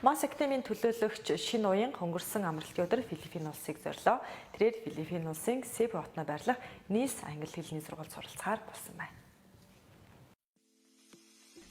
Мас Академийн төлөөлөгч шинэ уян хонгорсон амралтын өдөр Филиппин улсыг зорилоо. Тэрээр Филиппин улсын Себу хотод байрлах Нис англи хэлний сургуульд суралцахаар болсон байна.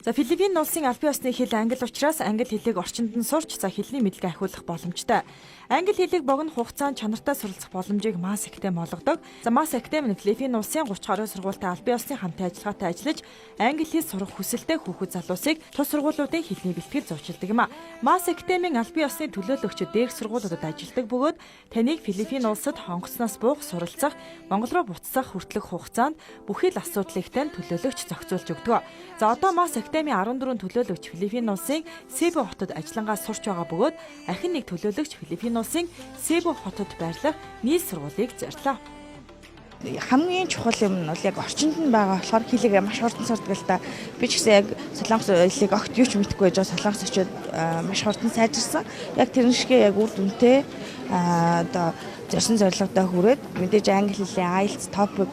Филиппин улсын албан ёсны хэл англи учраас англи хэлийг орчинд нь сурч хэлний мэдлэгээ ахиулах боломжтой. Англи хэлийг богино хугацаанд чанартай суралцах боломжийг Мас Академи олгодог. Мас Академи нь Филиппин улсын 30 гаруй сургуультай албан ёсны хамтын ажиллагаатай ажиллаж, англи хэл сурах хүсэлтэй хүүхэд залуусыг тус сургуулиудын хэлний бэлтгэл зурчилдаг юм а. Мас Академийн албан ёсны төлөөлөгчид дээрх сургуулиудад ажилладаг бөгөөд таныг Филиппин улсад хонгоцноос буух суралцах, Монгол руу буцах хүртэлх хугацаанд бүхий л асуудлыг тань төлөөлөгч зохицуулж өгдөг. Одоо Мас Академийн 14 төлөөлөгч Филиппин улсын Себу хотод ажиллангаа сурч байгаа бөгөөд ахин нэг төлөөлөгч Филиппин улсын Себу хотод байрлах нийс сургуулийг зорилоо. Хамгийн чухал юм нь бол яг орчинд нь байгаа болохоор хэлийг маш хурдан сурдаг л та. Би ч гэсэн яг солонгос хэлийг огт юу ч мэдэхгүй байж байгаа солонгос очиод маш хурдан сайжирсан. Яг тэр шигээ яг үр дүнтэй одоо зорьсон зорилгодоо хүрээд мэдээж англи хэлний IELTS TOEFL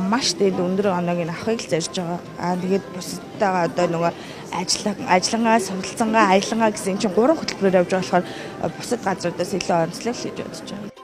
маш дээд өндөр оноог нь авахыг л зорж байгаа. Тэгээд бусдтайгаа одоо нөгөө ажиллангаа, суралцангаа, аялангаа гэсэн чинь 3 хөтөлбөрөөр явж байгаа болохоор бусад газруудаас илүү онцлог л гэж бодож байна.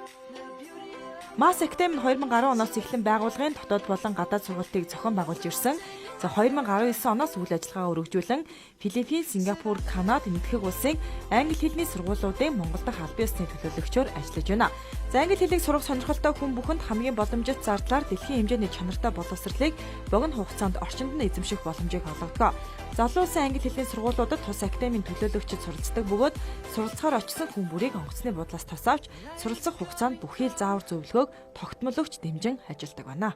Мас Академи 2010 оноос эхлэн байгууллагын дотоод болон гадаад сургалтыг зохион байгуулж ирсэн. 2019 оноос үйл ажиллагаа өргөжүүлэн Филиппин, Сингапур, Канада нэгдэх улсын англи хэлний сургуулиудын Монгол дахь албан ёсны төлөөлөгчөөр ажиллаж байна. Англи хэлийг сурах сонирхолтой хүн бүхэнд хамгийн боломжит зардлаар дэлхийн хэмжээний чанартай боловсролыг богино хугацаанд орчинд нь эзэмших боломжийг олгодог. Залуу улсын англи хэлний сургуулиудад тус академийн төлөөлөгчид суралцдаг бөгөөд суралцахаар очсон хүн бүрийг онгоцны буудлаас тасаавч суралцах хугацаанд бүхий л заавар зөвлөгөөг тогтмол өгч дэмжин ажилладаг байна.